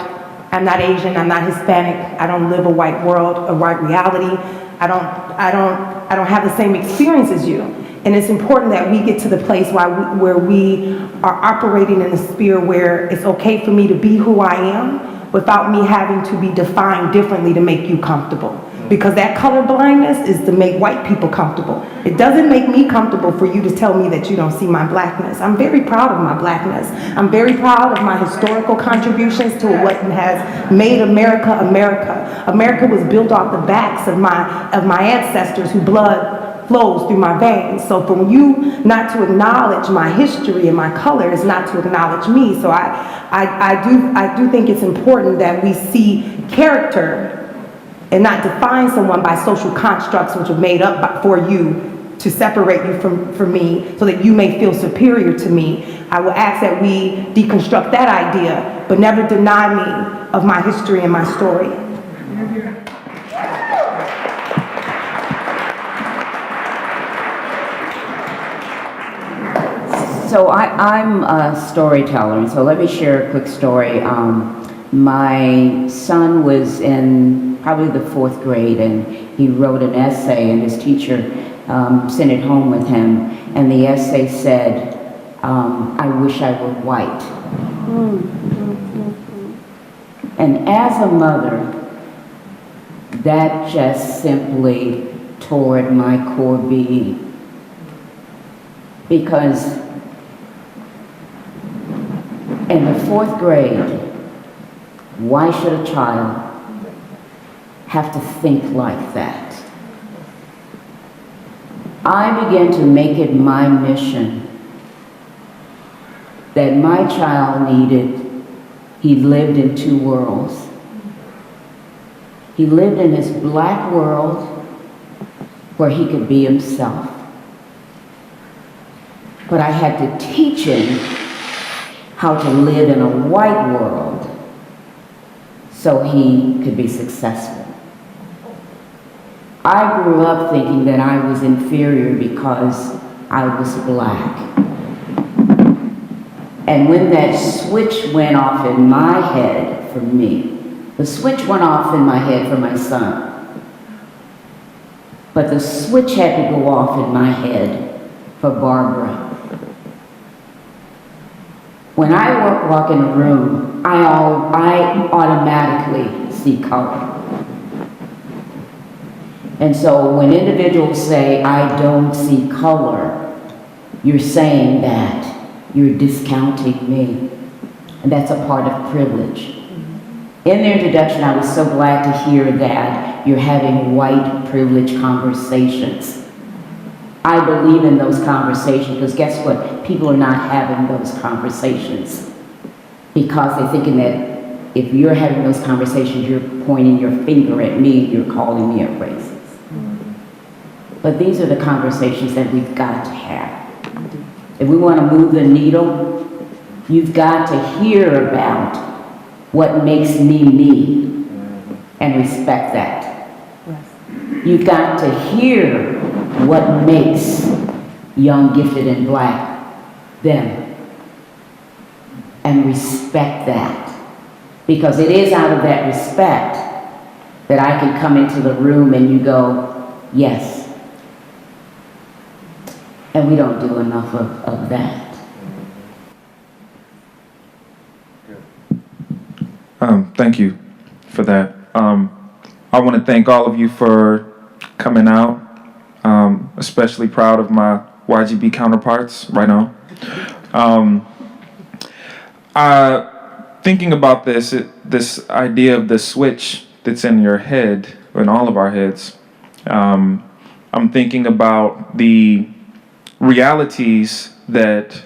S3: I'm not Asian, I'm not Hispanic, I don't live a white world, a white reality. I don't have the same experience as you. And it's important that we get to the place where we are operating in a sphere where it's okay for me to be who I am without me having to be defined differently to make you comfortable. Because that color blindness is to make white people comfortable. It doesn't make me comfortable for you to tell me that you don't see my blackness. I'm very proud of my blackness. I'm very proud of my historical contributions to what has made America America. America was built off the backs of my ancestors whose blood flows through my veins. So for you not to acknowledge my history and my color is not to acknowledge me. So I do think it's important that we see character and not define someone by social constructs which are made up for you to separate you from me so that you may feel superior to me. I will ask that we deconstruct that idea, but never deny me of my history and my story.
S6: So I'm a storyteller, and so let me share a quick story. My son was in probably the 4th grade, and he wrote an essay, and his teacher sent it home with him, and the essay said, I wish I were white. And as a mother, that just simply tore at my core being, because in the 4th grade, why should a child have to think like that? I began to make it my mission that my child he lived in 2 worlds. He lived in his black world where he could be himself. But I had to teach him how to live in a white world so he could be successful. I grew up thinking that I was inferior because I was black. And when that switch went off in my head for me, the switch went off in my head for my son, but the switch had to go off in my head for Barbara. When I walk in a room, I automatically see color. And so when individuals say, I don't see color, you're saying that you're discounting me. And that's a part of privilege. In their introduction, I was so glad to hear that you're having white privilege conversations. I believe in those conversations because guess what? People are not having those conversations because they're thinking that if you're having those conversations, you're pointing your finger at me, you're calling me a racist. But these are the conversations that we've got to have. If we want to move the needle, you've got to hear about what makes me me and respect that. You've got to hear what makes young, gifted, and black them and respect that. Because it is out of that respect that I can come into the room and you go, yes. And we don't do enough of that.
S8: Thank you for that. I want to thank all of you for coming out. Especially proud of my YGB counterparts right now. Thinking about this idea of the switch that's in your head, in all of our heads, I'm thinking about the realities that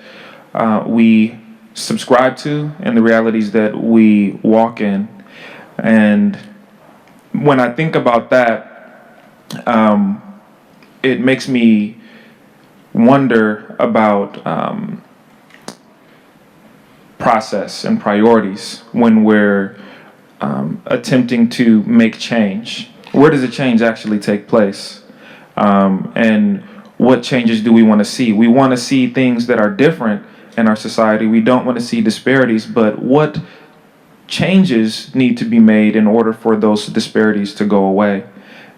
S8: we subscribe to and the realities that we walk in. And when I think about that, it makes me wonder about process and priorities when we're attempting to make change. Where does the change actually take place? And what changes do we want to see? We want to see things that are different in our society. We don't want to see disparities, but what changes need to be made in order for those disparities to go away?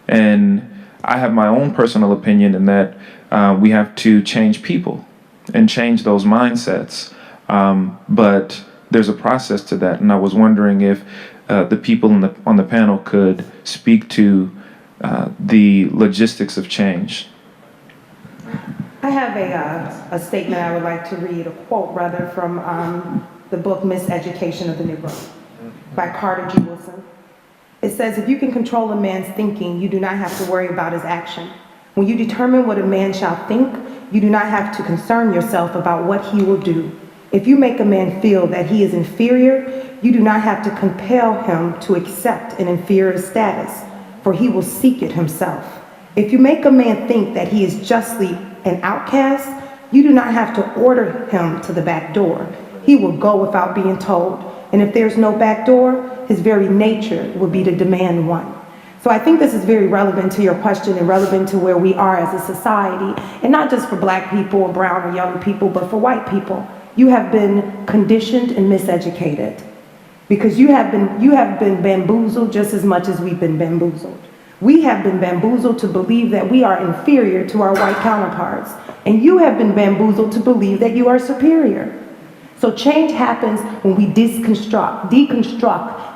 S8: And I have my own personal opinion in that we have to change people and change those mindsets. But there's a process to that, and I was wondering if the people on the panel could speak to the logistics of change.
S3: I have a statement I would like to read, a quote rather, from the book Miseducation of the Negro by Carter G. Woodson. It says, if you can control a man's thinking, you do not have to worry about his action. When you determine what a man shall think, you do not have to concern yourself about what he will do. If you make a man feel that he is inferior, you do not have to compel him to accept an inferior status, for he will seek it himself. If you make a man think that he is justly an outcast, you do not have to order him to the back door. He will go without being told. And if there's no back door, his very nature will be to demand one. So I think this is very relevant to your question and relevant to where we are as a society, and not just for black people or brown or young people, but for white people. You have been conditioned and miseducated because you have been bamboozled just as much as we've been bamboozled. We have been bamboozled to believe that we are inferior to our white counterparts, and you have been bamboozled to believe that you are superior. So change happens when we deconstruct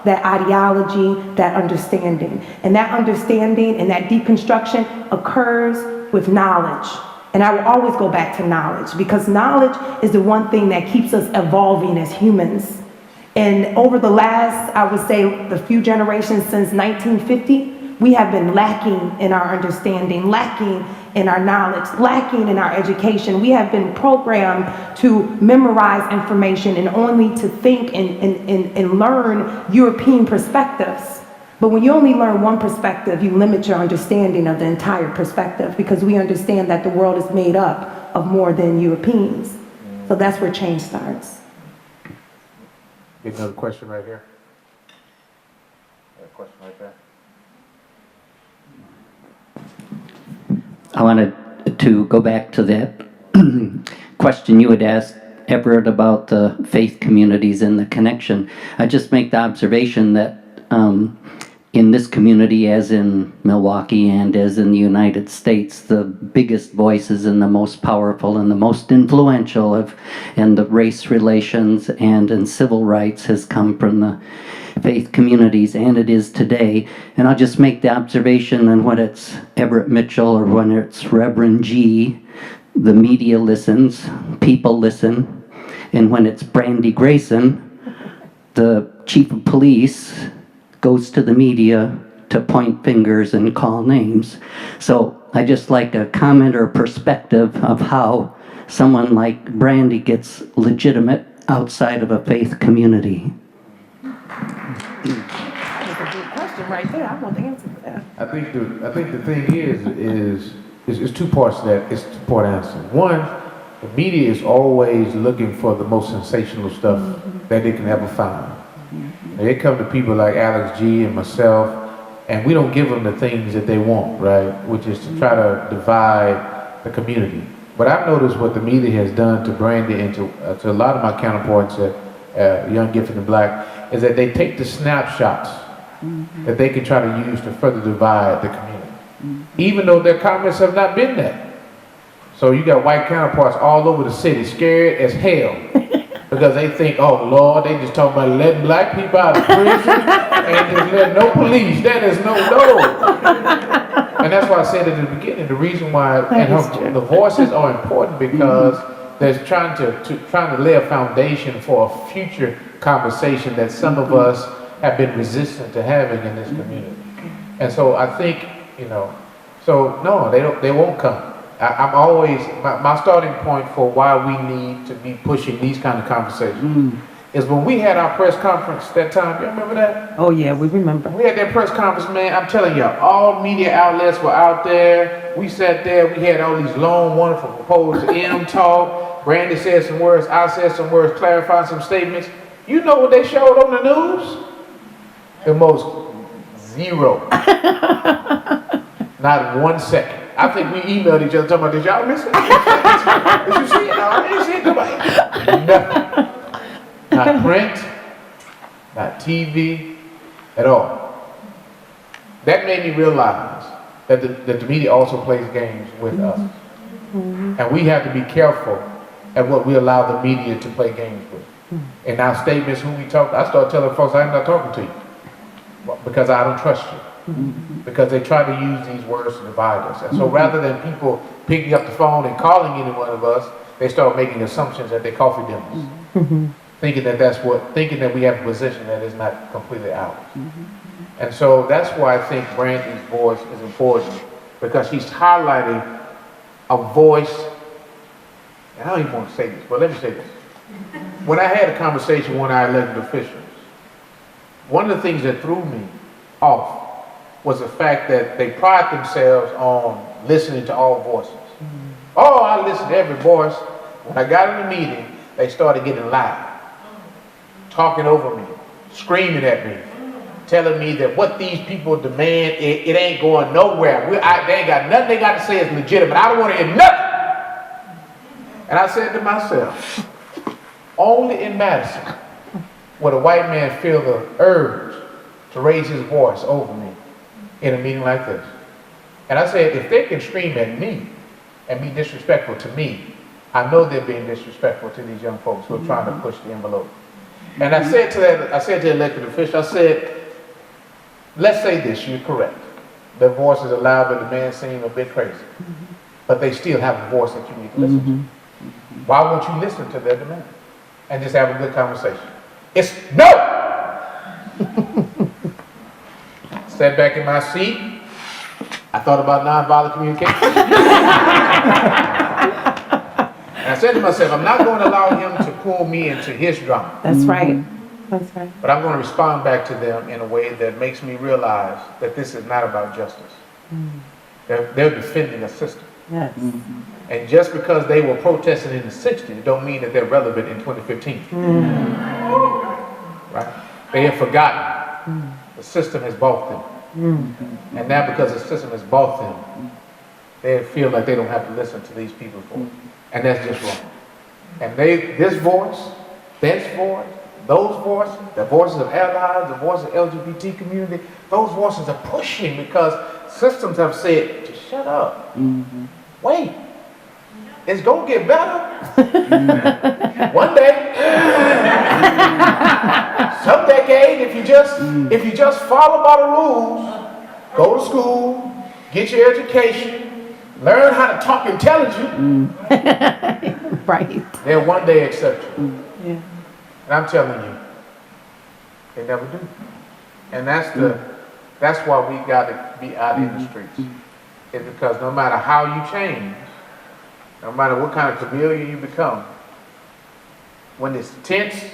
S3: that ideology, that understanding. And that understanding and that deconstruction occurs with knowledge. And I will always go back to knowledge, because knowledge is the one thing that keeps us evolving as humans. And over the last, I would say, the few generations since 1950, we have been lacking in our understanding, lacking in our knowledge, lacking in our education. We have been programmed to memorize information and only to think and learn European perspectives. But when you only learn one perspective, you limit your understanding of the entire perspective, because we understand that the world is made up of more than Europeans. So that's where change starts.
S4: Get another question right here. A question right there.
S9: I wanted to go back to that question you had asked, Everett, about the faith communities and the connection. I just make the observation that in this community, as in Milwaukee and as in the United States, the biggest voices and the most powerful and the most influential in the race relations and in civil rights has come from the faith communities, and it is today. And I'll just make the observation, and when it's Everett Mitchell or when it's Reverend G, the media listens, people listen, and when it's Brandy Grayson, the chief of police goes to the media to point fingers and call names. So I just like a comment or perspective of how someone like Brandy gets legitimate outside of a faith community.
S11: That's a good question right there. I want the answer for that.
S4: I think the thing is two parts to that. It's a two-part answer. One, the media is always looking for the most sensational stuff that they can ever find. They come to people like Alex G and myself, and we don't give them the things that they want, right? Which is to try to divide the community. But I've noticed what the media has done to Brandy and to a lot of my counterparts at Young, Gifted, and Black is that they take the snapshots that they can try to use to further divide the community, even though their comments have not been that. So you got white counterparts all over the city, scared as hell, because they think, oh Lord, they just talking about letting black people out of prison and just letting no police. That is no. And that's why I said at the beginning, the reason why the voices are important because they're trying to lay a foundation for a future conversation that some of us have been resistant to having in this community. And so I think, so no, they won't come. I'm always, my starting point for why we need to be pushing these kind of conversations is when we had our press conference that time. You remember that?
S11: Oh yeah, we remember.
S4: We had that press conference, man. I'm telling y'all, all media outlets were out there. We sat there. We had all these long, wonderful proposed M talk. Brandy said some words. I said some words, clarifying some statements. You know what they showed on the news? The most zero. Not 1 second. I think we emailed each other talking about this. Y'all miss it? Did you see it? No, I didn't see it. Nothing. Not print, not TV, at all. That made me realize that the media also plays games with us. And we have to be careful at what we allow the media to play games with. In our statements, who we talk, I start telling folks, I'm not talking to you because I don't trust you. Because they try to use these words to divide us. And so rather than people picking up the phone and calling any one of us, they start making assumptions at their coffee dinners. Thinking that we have a position that is not completely ours. And so that's why I think Brandy's voice is important, because she's highlighting a voice, and I don't even want to say this, but let me say this. When I had a conversation with our elected officials, one of the things that threw me off was the fact that they pride themselves on listening to all voices. Oh, I listen to every voice. When I got in the meeting, they started getting loud, talking over me, screaming at me, telling me that what these people demand, it ain't going nowhere. They ain't got nothing they got to say is legitimate. I don't want to hear nothing. And I said to myself, only in Madison would a white man feel the urge to raise his voice over me in a meeting like this. And I said, if they can scream at me and be disrespectful to me, I know they're being disrespectful to these young folks who are trying to push the envelope. And I said to the elected official, I said, let's say this, you're correct. Their voices are loud, but the man seemed a bit crazy. But they still have a voice that you need to listen to. Why won't you listen to their demand and just have a good conversation? It's no! Sat back in my seat. I thought about nonviolent communication. And I said to myself, I'm not going to allow him to pull me into his drama.
S11: That's right. That's right.
S4: But I'm going to respond back to them in a way that makes me realize that this is not about justice. They're defending a system.
S11: Yes.
S4: And just because they were protesting in the 60s don't mean that they're relevant in 2015. Right? They have forgotten. The system has bought them. And now because the system has bought them, they feel like they don't have to listen to these people for it. And that's just wrong. And this voice, that voice, those voices, the voices of allies, the voices of LGBT community, those voices are pushing because systems have said, just shut up. Wait. It's going to get better. One day. Some decade, if you just follow by the rules, go to school, get your education, learn how to talk intelligent.
S11: Right.
S4: They'll one day accept you.
S11: Yeah.
S4: And I'm telling you, They never do. And that's why we got to be out in the streets. It's because no matter how you change, no matter what kind of chameleon you become, when it's tense,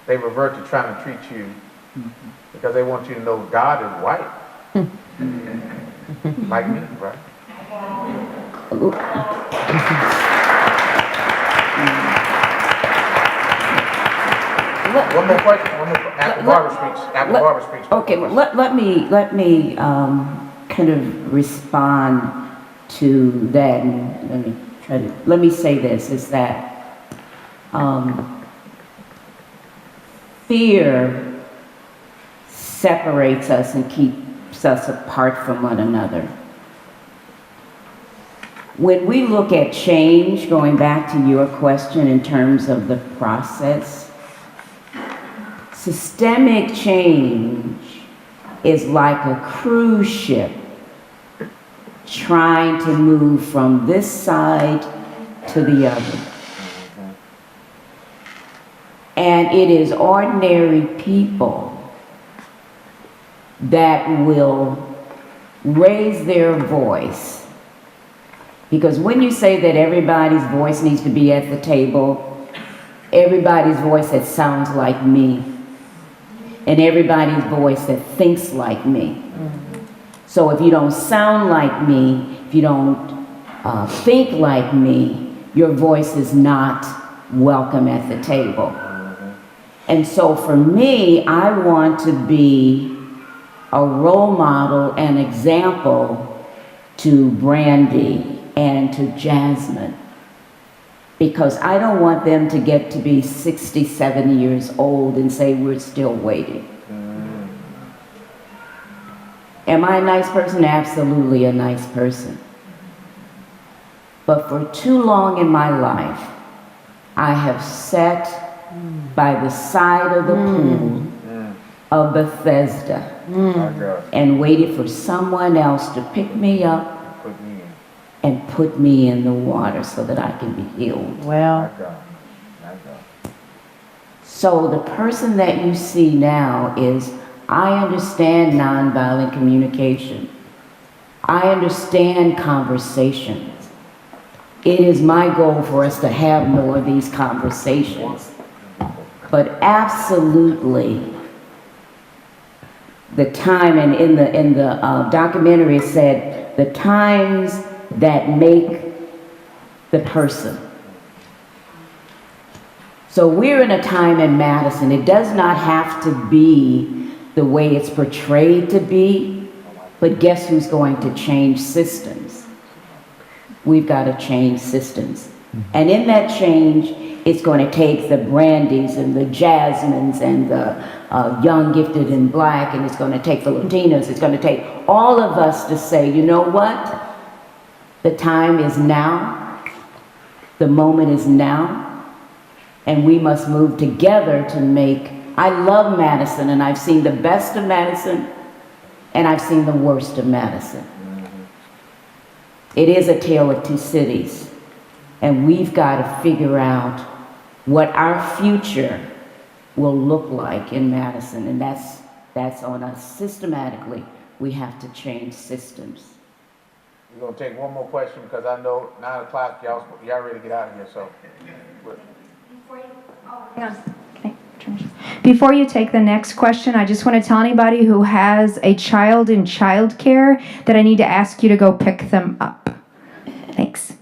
S4: they revert to trying to treat you because they want you to know God is white. Like me, right? One more question. After Barbara speaks.
S6: Okay, well, let me kind of respond to that, and let me say this, is that fear separates us and keeps us apart from one another. When we look at change, going back to your question in terms of the process, systemic change is like a cruise ship trying to move from this side to the other. And it is ordinary people that will raise their voice. Because when you say that everybody's voice needs to be at the table, everybody's voice that sounds like me, and everybody's voice that thinks like me. So if you don't sound like me, if you don't think like me, your voice is not welcome at the table. And so for me, I want to be a role model and example to Brandy and to Jasmine, because I don't want them to get to be 67 years old and say we're still waiting. Am I a nice person? Absolutely a nice person. But for too long in my life, I have sat by the side of the pool of Bethesda and waited for someone else to pick me up and put me in the water so that I can be healed.
S11: Well,
S6: So the person that you see now is, I understand nonviolent communication. I understand conversations. It is my goal for us to have more of these conversations. But absolutely, the time, and in the documentary it said, the times that make the person. So we're in a time in Madison, it does not have to be the way it's portrayed to be, but guess who's going to change systems? We've got to change systems. And in that change, it's going to take the Brandys and the Jasmines and the young, gifted, and black, and it's going to take the Latinas, it's going to take all of us to say, you know what? The time is now, the moment is now, and we must move together to make. I love Madison, and I've seen the best of Madison, and I've seen the worst of Madison. It is a tale of two cities, and we've got to figure out what our future will look like in Madison, and that's on us systematically. We have to change systems.
S4: We're gonna take one more question because I know 9 o'clock, y'all ready to get out of here, so.
S12: Hang on. Can I turn this? Before you take the next question, I just want to tell anybody who has a child in childcare that I need to ask you to go pick them up. Thanks.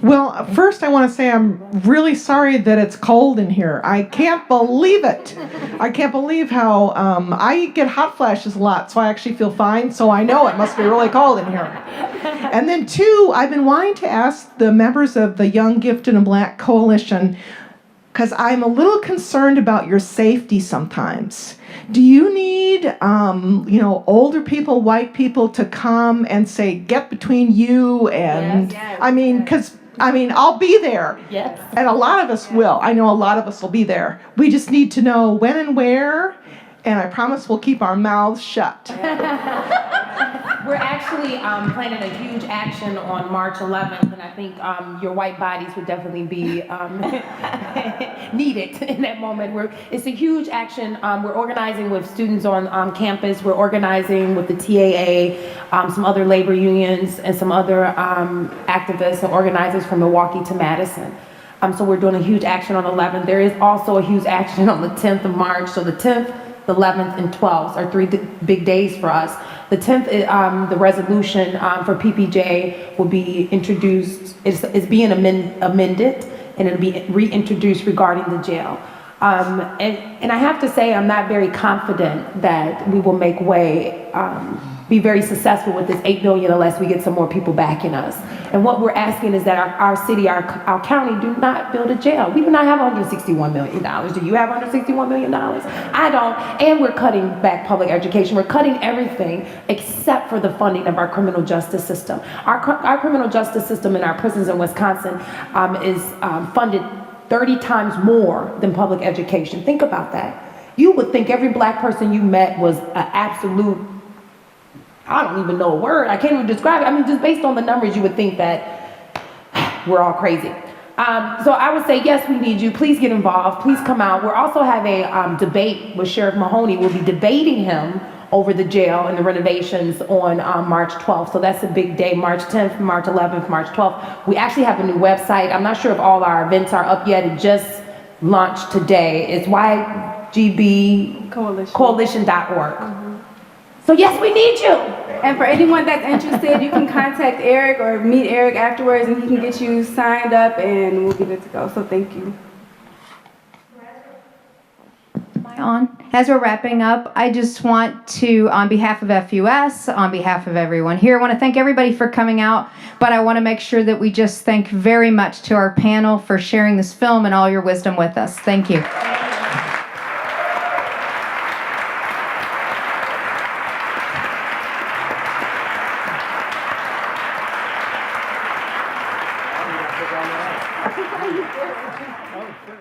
S11: well, first I want to say I'm really sorry that it's cold in here. I can't believe it. I can't believe how I get hot flashes a lot, so I actually feel fine, so I know it must be really cold in here. And then 2, I've been wanting to ask the members of the Young, Gifted, and Black Coalition, because I'm a little concerned about your safety sometimes. Do you need, older people, white people to come and say, get between you and, I'll be there.
S6: Yes.
S11: And a lot of us will. I know a lot of us will be there. We just need to know when and where and I promise we'll keep our mouths shut.
S13: We're actually planning a huge action on March 11th, and I think your white bodies would definitely be needed in that moment. It's a huge action. We're organizing with students on campus. We're organizing with the TAA, some other labor unions, and some other activists and organizers from Milwaukee to Madison. So we're doing a huge action on 11th. There is also a huge action on the 10th of March. So the 10th, the 11th, and 12th are three big days for us. The 10th, the resolution for PPJ will be introduced. It's being amended, and it'll be reintroduced regarding the jail. And I have to say, I'm not very confident that we will make way, be very successful with this $8 billion unless we get some more people backing us. And what we're asking is that our city, our county, do not build a jail. We do not have $161 million. Do you have $161 million? I don't. And we're cutting back public education. We're cutting everything except for the funding of our criminal justice system. Our criminal justice system in our prisons in Wisconsin is funded 30 times more than public education. Think about that. You would think every black person you met was an absolute, I don't even know a word, I can't even describe it. I mean, just based on the numbers, you would think that we're all crazy. So I would say, yes, we need you. Please get involved. Please come out. We'll also have a debate with Sheriff Mahoney. We'll be debating him over the jail and the renovations on March 12th. So that's a big day, March 10th, March 11th, March 12th. We actually have a new website. I'm not sure if all our events are up yet. It just launched today. It's ygBcoalition.org. So yes, we need you.
S7: And for anyone that's interested, you can contact Eric or meet Eric afterwards, and he can get you signed up, and we'll be good to go. So thank you.
S12: On. As we're wrapping up, I just want to, on behalf of FUS, on behalf of everyone here, I want to thank everybody for coming out, but I want to make sure that we just thank very much to our panel for sharing this film and all your wisdom with us. Thank you.
S4: Oh, sure.